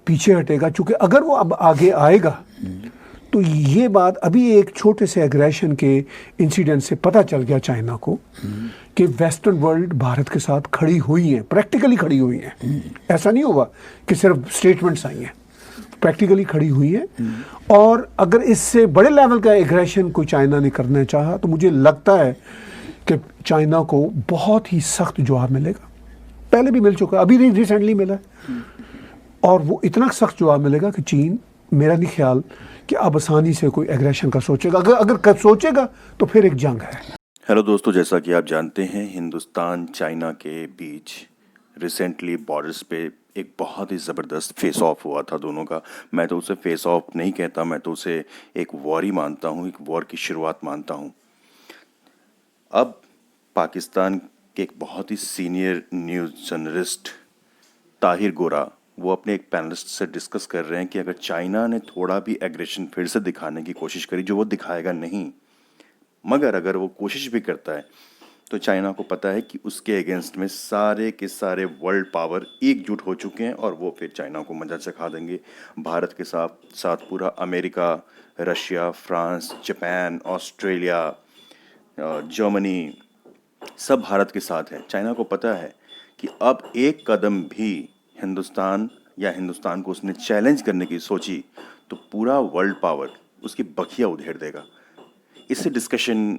पीछे हटेगा, चूंकि अगर वो अब आगे आएगा तो ये बात अभी एक छोटे से एग्रेशन के इंसिडेंट से पता चल गया चाइना को कि वेस्टर्न वर्ल्ड भारत के साथ खड़ी हुई है, प्रैक्टिकली खड़ी हुई है। ऐसा नहीं हुआ कि सिर्फ स्टेटमेंट्स आई हैं, प्रैक्टिकली खड़ी हुई है। और अगर इससे बड़े लेवल का एग्रेशन कोई चाइना ने करना चाहा तो मुझे लगता है कि चाइना को बहुत ही सख्त जवाब मिलेगा। पहले भी मिल चुका, अभी रिसेंटली मिला है, और वो इतना सख्त जवाब मिलेगा कि चीन, मेरा नहीं ख्याल कि अब आसानी से कोई एग्रेशन का सोचेगा। अगर सोचेगा तो फिर एक जंग है। हेलो दोस्तों, जैसा कि आप जानते हैं हिंदुस्तान चाइना के बीच रिसेंटली बॉर्डर्स पे एक बहुत ही ज़बरदस्त फेस ऑफ हुआ था दोनों का। मैं तो उसे फेस ऑफ नहीं कहता, मैं तो उसे एक वॉर ही मानता हूँ, एक वॉर की शुरुआत मानता हूँ। अब पाकिस्तान के एक बहुत ही सीनियर न्यूज़ जर्नलिस्ट ताहिर गोरा, वो अपने एक पैनलिस्ट से डिस्कस कर रहे हैं कि अगर चाइना ने थोड़ा भी एग्रेशन फिर से दिखाने की कोशिश करी, जो वो दिखाएगा नहीं, मगर अगर वो कोशिश भी करता है तो चाइना को पता है कि उसके अगेंस्ट में सारे के सारे वर्ल्ड पावर एकजुट हो चुके हैं और वो फिर चाइना को मजा चखा देंगे। भारत के साथ साथ पूरा America, Russia, France, Japan, Australia, Germany, सब भारत के साथ है। चाइना को पता है कि अब एक कदम भी हिंदुस्तान को उसने चैलेंज करने की सोची तो पूरा वर्ल्ड पावर उसकी बखिया उधेड़ देगा। इस डिस्कशन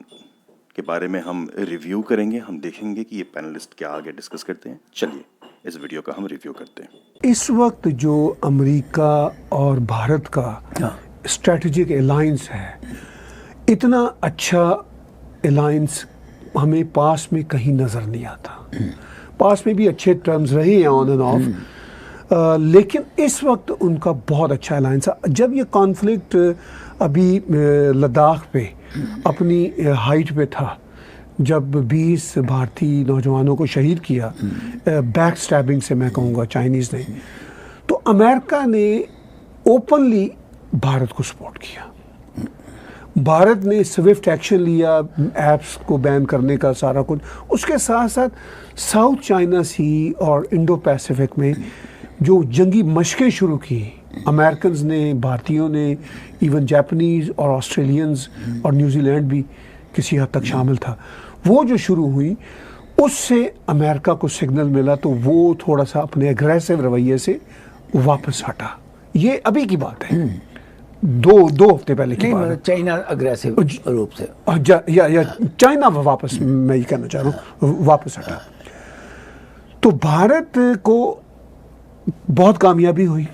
के बारे में हम रिव्यू करेंगे, हम देखेंगे कि ये पैनलिस्ट क्या आगे डिस्कस करते हैं। चलिए इस वीडियो का हम रिव्यू करते हैं। इस वक्त जो अमेरिका और भारत का स्ट्रेटेजिक अलायंस है, इतना अच्छा अलायंस हमें पास में कहीं नज़र नहीं आता। पास में भी अच्छे टर्म्स रहे हैं ऑन एंड ऑफ, लेकिन इस वक्त उनका बहुत अच्छा अलायंस है। जब ये कॉन्फ्लिक्ट अभी लद्दाख पे अपनी हाइट पे था, जब 20 भारतीय नौजवानों को शहीद किया बैक स्टैबिंग से, मैं कहूँगा चाइनीज़ ने, तो अमेरिका ने ओपनली भारत को सपोर्ट किया। भारत ने स्विफ्ट एक्शन लिया, ऐप्स को बैन करने का सारा कुछ। उसके साथ साथ साउथ चाइना सी और इंडो पैसिफिक में जो जंगी मशकें शुरू की अमेरिकन ने, भारतीयों ने, इवन जापानीज़ और ऑस्ट्रेलियंस और न्यूजीलैंड भी किसी हद तक शामिल था, वो जो शुरू हुई, उससे अमेरिका को सिग्नल मिला तो वो थोड़ा सा अपने एग्रेसिव रवैये से वापस हटा। ये अभी की बात है, दो हफ्ते पहले की बात है। चाइना अग्रेसिव रूप से या चाइना वापस, मैं ये कहना चाह रहा हूँ, वापस हटा। तो भारत को बहुत कामयाबी हुई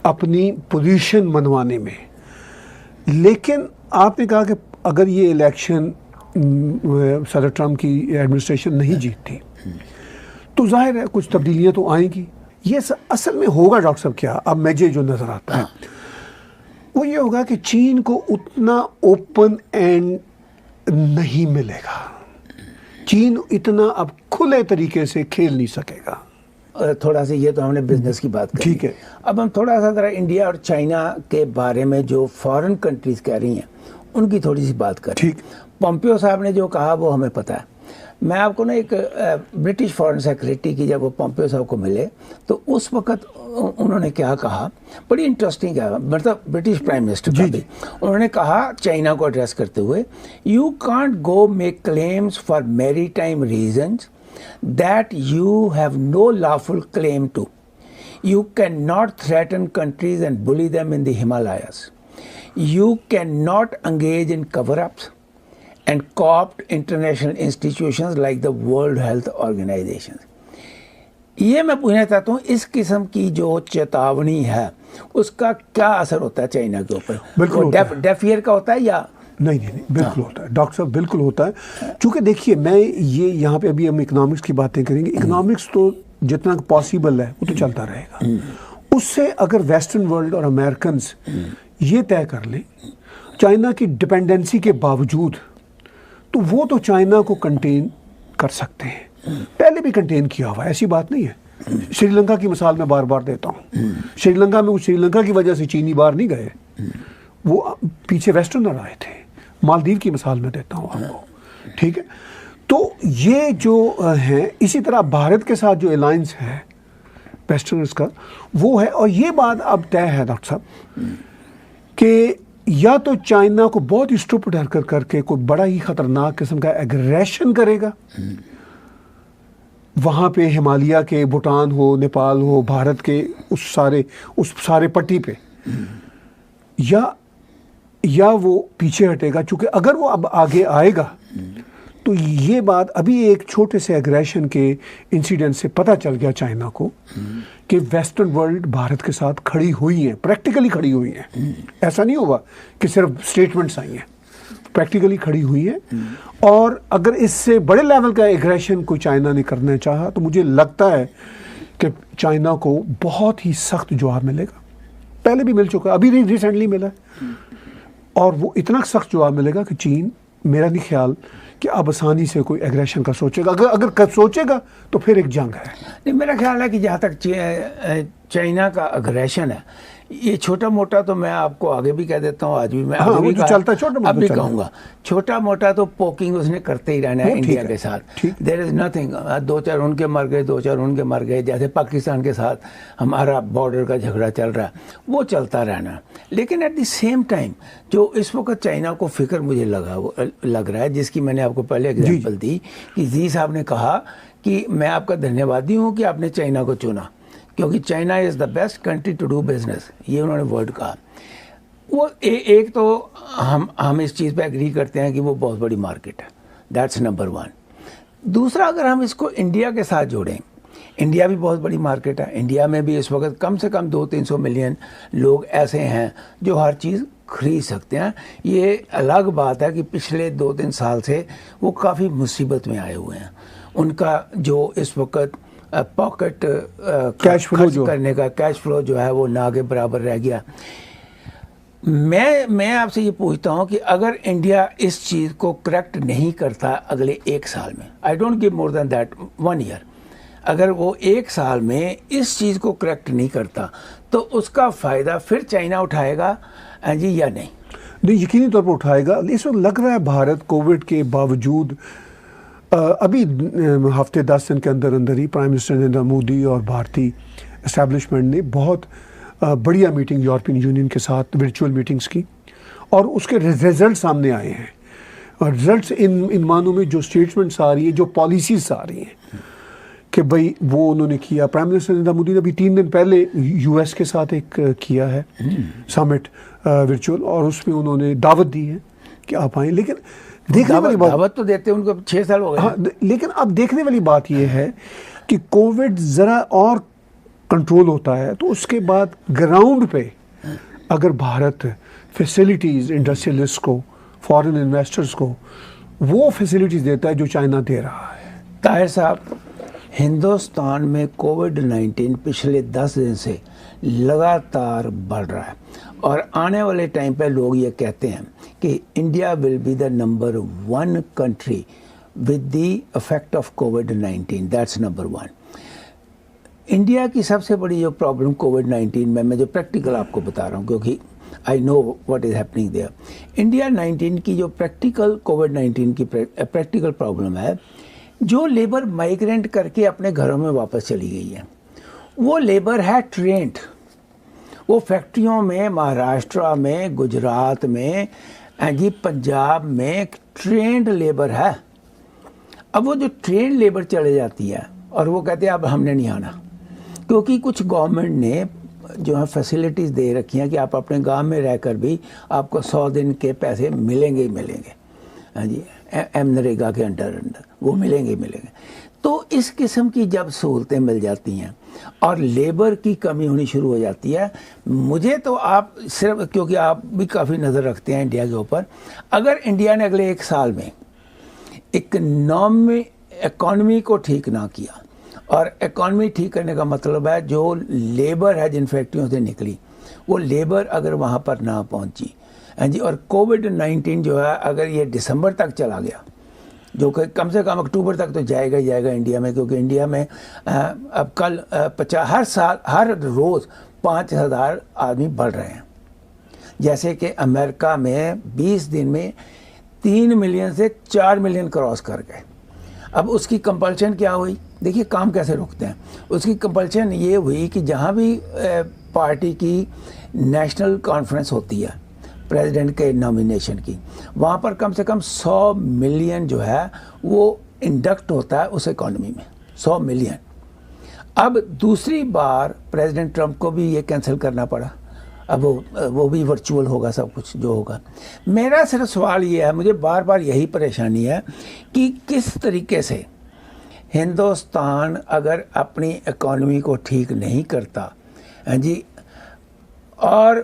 अपनी पोजीशन मनवाने में। लेकिन आपने कहा कि अगर ये इलेक्शन सदर ट्रम्प की एडमिनिस्ट्रेशन नहीं जीतती तो जाहिर है कुछ तब्दीलियां तो आएंगी। ये असल में होगा डॉक्टर साहब क्या, अब मुझे जो नज़र आता है वो ये होगा कि चीन को उतना ओपन एंड नहीं मिलेगा। चीन इतना अब खुले तरीके से खेल नहीं सकेगा। थोड़ा सा, ये तो हमने बिजनेस की बात करी, ठीक है। अब हम थोड़ा सा जरा इंडिया और चाइना के बारे में जो फॉरेन कंट्रीज कह रही हैं उनकी थोड़ी सी बात करें। ठीक। पोम्पियो साहब ने जो कहा वो हमें पता है। मैं आपको ना एक ब्रिटिश फॉरेन सेक्रेटरी की, जब वो पोम्पियो साहब को मिले तो उस वक्त उन्होंने क्या कहा, बड़ी इंटरेस्टिंग है, मतलब ब्रिटिश प्राइम मिनिस्टर का भी उन्होंने कहा चाइना को एड्रेस करते हुए, you can't go make claims for maritime reasons that you have no lawful claim to. You cannot threaten countries and bully them in the Himalayas. You cannot engage in cover-ups and co-opt international institutions like the World Health Organization. ये मैं पूछना चाहता हूँ, इस किस्म की जो चेतावनी है उसका क्या असर होता है चाइना के ऊपर? बिल्कुल डेफ ईयर का होता है या नहीं? बिल्कुल होता है डॉक्टर साहब, बिल्कुल होता है। चूँकि देखिए, मैं ये यहाँ पे अभी हम इकोनॉमिक्स की बातें करेंगे। इकोनॉमिक्स तो जितना पॉसिबल है वो तो चलता रहेगा। उससे अगर वेस्टर्न वर्ल्ड और अमेरिकन्स ये तय कर लें चाइना की डिपेंडेंसी के बावजूद, तो वो तो चाइना को कंटेन कर सकते हैं। पहले भी कंटेन किया हुआ, ऐसी बात नहीं है। श्रीलंका की मिसाल मैं बार बार देता हूँ। श्रीलंका की वजह से चीनी बाहर नहीं गए, वो पीछे वेस्टर्नर आए थे। मालदीव की मिसाल में देता हूँ आपको, ठीक है। तो ये जो है, इसी तरह भारत के साथ जो अलायंस है, वेस्टर्नर्स का वो है। और ये बात अब तय है डॉक्टर साहब कि या तो चाइना को बहुत ही स्टूपिड हरकत करके कोई बड़ा ही खतरनाक किस्म का एग्रेशन करेगा, वहाँ पे हिमालय के, भूटान हो, नेपाल हो, भारत के उस सारे पट्टी पे, या वो पीछे हटेगा। चूंकि अगर वो अब आगे आएगा तो ये बात अभी एक छोटे से एग्रेशन के इंसिडेंट से पता चल गया चाइना को कि वेस्टर्न वर्ल्ड भारत के साथ खड़ी हुई है, प्रैक्टिकली खड़ी हुई है। ऐसा नहीं होगा कि सिर्फ स्टेटमेंट्स आई हैं, प्रैक्टिकली खड़ी हुई है। और अगर इससे बड़े लेवल का एग्रेशन कोई चाइना ने करना चाहा तो मुझे लगता है कि चाइना को बहुत ही सख्त जवाब मिलेगा। पहले भी मिल चुका, अभी रिसेंटली मिला है, और वो इतना सख्त जवाब मिलेगा कि चीन, मेरा नहीं ख्याल कि अब आसानी से कोई एग्रेशन का सोचेगा। अगर सोचेगा तो फिर एक जंग है। नहीं, मेरा ख्याल है कि जहाँ तक चाइना का अग्रेशन है, ये छोटा मोटा तो मैं आपको आगे भी कह देता हूँ, आज भी मैं हाँ, आगे भी चलता है, छोटा मोटा अब भी कहूँगा, छोटा मोटा तो पोकिंग उसने करते ही रहना है इंडिया के साथ। देयर इज नथिंग, 2-4 उनके मर गए, 2-4 उनके मर गए, जैसे पाकिस्तान के साथ हमारा बॉर्डर का झगड़ा चल रहा है, वो चलता रहना। लेकिन एट द सेम टाइम जो इस वक्त चाइना को फिक्र मुझे लग रहा है, जिसकी मैंने आपको पहले एग्जाम्पल दी कि जी साहब ने कहा कि मैं आपका धन्यवादी हूँ कि आपने चाइना को चुना, क्योंकि China is the best country to do business, ये उन्होंने वर्ड कहा। वो एक तो हम इस चीज़ पे एग्री करते हैं कि वो बहुत बड़ी मार्केट है, दैट्स नंबर 1। दूसरा, अगर हम इसको इंडिया के साथ जोड़ें, इंडिया भी बहुत बड़ी मार्केट है। इंडिया में भी इस वक्त कम से कम 200-300 मिलियन लोग ऐसे हैं जो हर चीज़ खरीद सकते हैं। ये अलग बात है कि पिछले 2-3 साल से वो काफ़ी मुसीबत में आए हुए हैं। उनका जो इस वक्त पॉकेट कैश फ्लो जो करने का कैश फ्लो जो है वो ना के बराबर रह गया। मैं आपसे ये पूछता हूँ कि अगर इंडिया इस चीज़ को करेक्ट नहीं करता अगले 1 साल में, I don't give more than that 1 year, अगर वो 1 साल में इस चीज़ को करेक्ट नहीं करता तो उसका फ़ायदा फिर चाइना उठाएगा जी या नहीं? नहीं, यकीनी तौर पर उठाएगा। इस वक्त लग रहा है भारत कोविड के बावजूद अभी हफ्ते 10 दिन के अंदर अंदर ही प्राइम मिनिस्टर नरेंद्र मोदी और भारतीय एस्टैब्लिशमेंट ने बहुत बढ़िया मीटिंग यूरोपियन यूनियन के साथ वर्चुअल मीटिंग्स की, और उसके रिजल्ट सामने आए हैं। और रिजल्ट्स इन मानों में जो स्टेटमेंट्स आ रही है, जो पॉलिसीज आ रही हैं कि भाई वो उन्होंने किया। प्राइम मिनिस्टर नरेंद्र मोदी ने अभी 3 दिन पहले यूएस के साथ एक किया है समिट वर्चुअल, और उसमें उन्होंने दावत दी है कि आप आएँ। लेकिन देखने वाली बात, दावत तो देते हैं, उनको 6 साल हो गए। हाँ, लेकिन अब देखने वाली बात यह है कि कोविड ज़रा और कंट्रोल होता है तो उसके बाद ग्राउंड पे अगर भारत फैसिलिटीज़ इंडस्ट्रियलिस्ट को, फॉरेन इन्वेस्टर्स को वो फैसिलिटीज़ देता है जो चाइना दे रहा है। ताहिर साहब, हिंदुस्तान में कोविड-19 पिछले 10 दिन से लगातार बढ़ रहा है, और आने वाले टाइम पे लोग ये कहते हैं कि India will be the number 1 country with the effect of covid, that's number 1। India की सबसे बड़ी जो प्रॉब्लम कोविड-19 में, मैं जो प्रैक्टिकल आपको बता रहा हूँ क्योंकि I know what is happening there, India 19 की जो प्रैक्टिकल कोविड-19 की प्रैक्टिकल प्रॉब्लम है, जो लेबर माइग्रेंट करके अपने घरों में वापस चली गई है, वो लेबर है ट्रेंड। वो फैक्ट्रियों में, महाराष्ट्र में, गुजरात में, जी पंजाब में ट्रेंड लेबर है। अब वो जो ट्रेंड लेबर चले जाती है और वो कहते हैं अब हमने नहीं आना, क्योंकि कुछ गवर्नमेंट ने जो है फैसिलिटीज़ दे रखी हैं कि आप अपने गांव में रहकर भी आपको 100 दिन के पैसे मिलेंगे ही मिलेंगे। हाँ जी, नरेगा के अंडर वो मिलेंगे। तो इस किस्म की जब सहूलतें मिल जाती हैं और लेबर की कमी होनी शुरू हो जाती है, मुझे तो आप सिर्फ, क्योंकि आप भी काफ़ी नज़र रखते हैं इंडिया के ऊपर, अगर इंडिया ने अगले 1 साल में इकॉनमी को ठीक ना किया, और इकॉनमी ठीक करने का मतलब है जो लेबर है जिन फैक्ट्रियों से निकली, वो लेबर अगर वहाँ पर ना पहुँची, हाँ जी, और कोविड-19 जो है अगर ये दिसंबर तक चला गया, जो कि कम से कम अक्टूबर तक तो जाएगा ही जाएगा इंडिया में, क्योंकि इंडिया में अब कल 50 हर रोज़ 5,000 आदमी बढ़ रहे हैं। जैसे कि अमेरिका में 20 दिन में 3 मिलियन से 4 मिलियन क्रॉस कर गए। अब उसकी कंपल्शन क्या हुई, देखिए काम कैसे रोकते हैं। उसकी कंपल्शन ये हुई कि जहाँ भी पार्टी की नेशनल कॉन्फ्रेंस होती है प्रेसिडेंट के नॉमिनेशन की, वहाँ पर कम से कम 100 मिलियन जो है वो इंडक्ट होता है उस इकॉनमी में, 100 मिलियन। अब दूसरी बार प्रेसिडेंट ट्रंप को भी ये कैंसिल करना पड़ा। अब वो भी वर्चुअल होगा सब कुछ जो होगा। मेरा सिर्फ सवाल ये है, मुझे बार बार यही परेशानी है कि किस तरीके से हिंदुस्तान अगर अपनी इकॉनमी को ठीक नहीं करता जी, और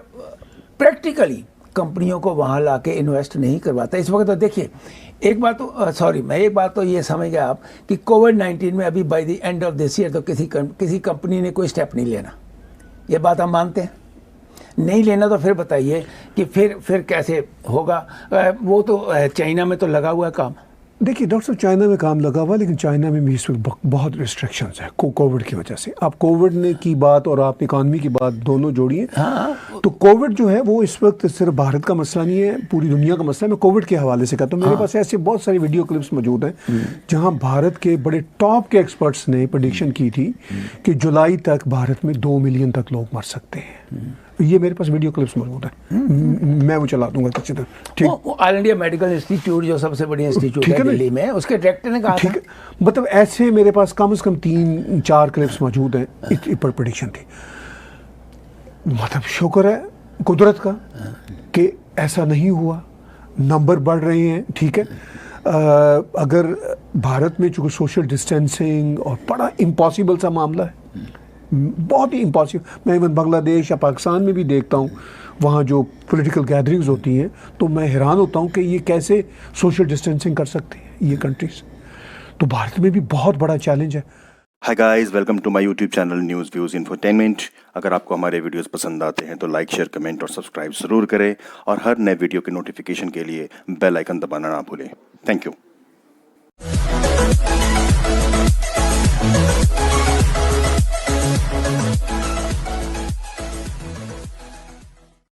प्रैक्टिकली कंपनियों को वहाँ लाके इन्वेस्ट नहीं करवाता इस वक्त। तो देखिए एक बात तो मैं एक बात तो ये समझ गया आप कि कोविड-19 में अभी by the end of this year तो किसी कंपनी ने कोई स्टेप नहीं लेना, ये बात हम मानते हैं। नहीं लेना तो फिर बताइए कि फिर कैसे होगा। वो तो चाइना में तो लगा हुआ है काम। देखिए डॉक्टर साहब, चाइना में काम लगा हुआ, लेकिन चाइना में भी इस वक्त बहुत रिस्ट्रिक्शंस है कोविड की वजह से। आप कोविड ने की बात और आप इकॉनमी की बात दोनों जोड़िए। हाँ, तो कोविड जो है वो इस वक्त सिर्फ भारत का मसला नहीं है, पूरी दुनिया का मसला है। मैं कोविड के हवाले से कहता हूँ, मेरे पास ऐसे बहुत सारी वीडियो क्लिप्स मौजूद हैं जहाँ भारत के बड़े टॉप के एक्सपर्ट्स ने प्रेडिक्शन की थी कि जुलाई तक भारत में 2 मिलियन तक लोग मर सकते हैं। ये मेरे पास वीडियो क्लिप्स मौजूद है, मैं वो चला दूंगा किसी तरह। ठीक, ऑल इंडिया मेडिकल इंस्टीट्यूट जो सबसे बड़ी इंस्टीट्यूट है दिल्ली में, उसके डायरेक्टर ने कहा था। ठीक, मतलब ऐसे मेरे पास कम से कम 3-4 क्लिप्स मौजूद हैं, इस पर प्रेडिक्शन थी। मतलब शुक्र है कुदरत का कि ऐसा नहीं हुआ, नंबर बढ़ रहे हैं। ठीक है, अगर भारत में चूँकि सोशल डिस्टेंसिंग और बड़ा इम्पॉसिबल सा मामला है, बहुत ही इम्पॉसिबल। मैं इवन बांग्लादेश या पाकिस्तान में भी देखता हूँ, वहाँ जो पॉलिटिकल गैदरिंग्स होती हैं, तो मैं हैरान होता हूँ कि ये कैसे सोशल डिस्टेंसिंग कर सकती हैं ये कंट्रीज। तो भारत में भी बहुत बड़ा चैलेंज है। Hi guys, welcome to my YouTube channel news views infotainment. अगर आपको हमारे वीडियोस पसंद आते हैं तो लाइक, शेयर, कमेंट और सब्सक्राइब ज़रूर करें, और हर नए वीडियो के नोटिफिकेशन के लिए बेल आइकन दबाना ना भूलें। Thank you.